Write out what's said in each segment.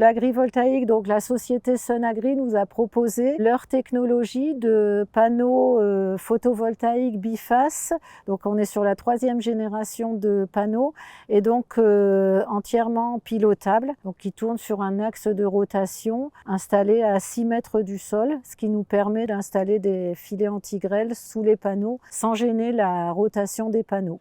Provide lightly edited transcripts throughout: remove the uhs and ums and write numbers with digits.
l'agrivoltaïque, donc la société Sunagri nous a proposé leur technologie de panneaux photovoltaïques bifaces. Donc on est sur la 3e génération de panneaux et donc entièrement pilotables, donc qui tournent sur un axe de rotation installé à 6 mètres du sol, ce qui nous permet d'installer des filets anti-grêle sous les panneaux sans gêner la rotation des panneaux.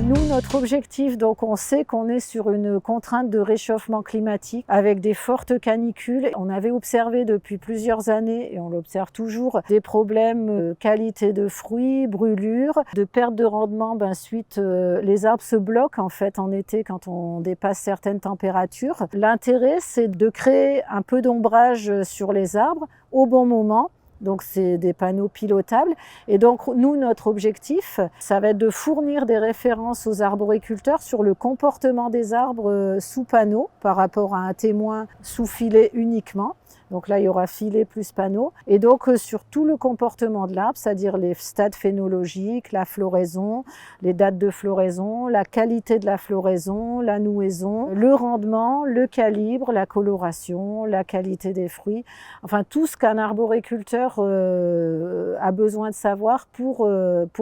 Nous, notre objectif, donc on sait qu'on est sur une contrainte de réchauffement climatique avec des fortes canicules. On avait observé depuis plusieurs années, et on l'observe toujours, des problèmes de qualité de fruits, brûlures, de perte de rendement suite les arbres se bloquent en fait en été quand on dépasse certaines températures. L'intérêt, c'est de créer un peu d'ombrage sur les arbres au bon moment. Donc c'est des panneaux pilotables et donc nous notre objectif ça va être de fournir des références aux arboriculteurs sur le comportement des arbres sous panneaux par rapport à un témoin sous filet uniquement. Donc là, il y aura filet plus panneau. Et donc, sur tout le comportement de l'arbre, c'est-à-dire les stades phénologiques, la floraison, les dates de floraison, la qualité de la floraison, la nouaison, le rendement, le calibre, la coloration, la qualité des fruits. Enfin, tout ce qu'un arboriculteur a besoin de savoir pour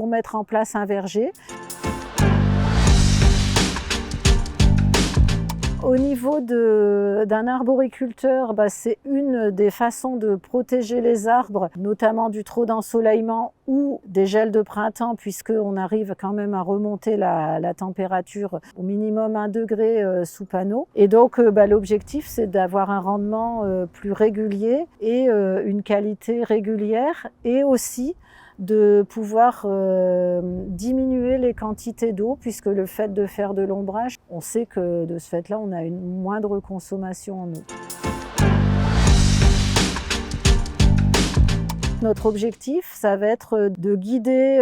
mettre en place un verger. Au niveau d'un arboriculteur, c'est une des façons de protéger les arbres, notamment du trop d'ensoleillement ou des gels de printemps, puisqu'on arrive quand même à remonter la température au minimum 1 degré sous panneau. Et donc l'objectif, c'est d'avoir un rendement plus régulier et une qualité régulière et aussi de pouvoir diminuer les quantités d'eau puisque le fait de faire de l'ombrage, on sait que de ce fait-là, on a une moindre consommation en eau. Notre objectif, ça va être de guider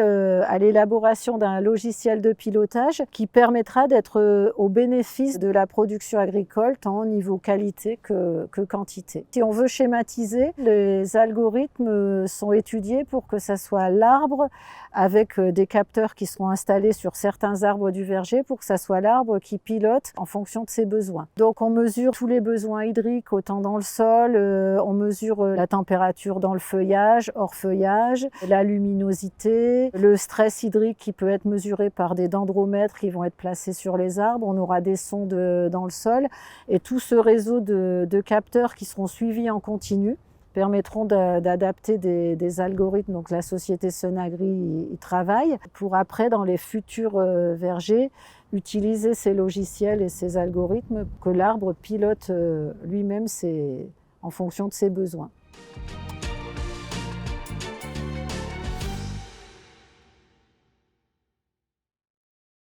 à l'élaboration d'un logiciel de pilotage qui permettra d'être au bénéfice de la production agricole, tant au niveau qualité que quantité. Si on veut schématiser, les algorithmes sont étudiés pour que ça soit l'arbre avec des capteurs qui seront installés sur certains arbres du verger pour que ça soit l'arbre qui pilote en fonction de ses besoins. Donc on mesure tous les besoins hydriques autant dans le sol, on mesure la température dans le feuillage, hors feuillage, la luminosité, le stress hydrique qui peut être mesuré par des dendromètres qui vont être placés sur les arbres, on aura des sondes dans le sol et tout ce réseau de capteurs qui seront suivis en continu permettront d'adapter des algorithmes. Donc la société Sunagri y travaille pour après, dans les futurs vergers, utiliser ces logiciels et ces algorithmes que l'arbre pilote lui-même en fonction de ses besoins.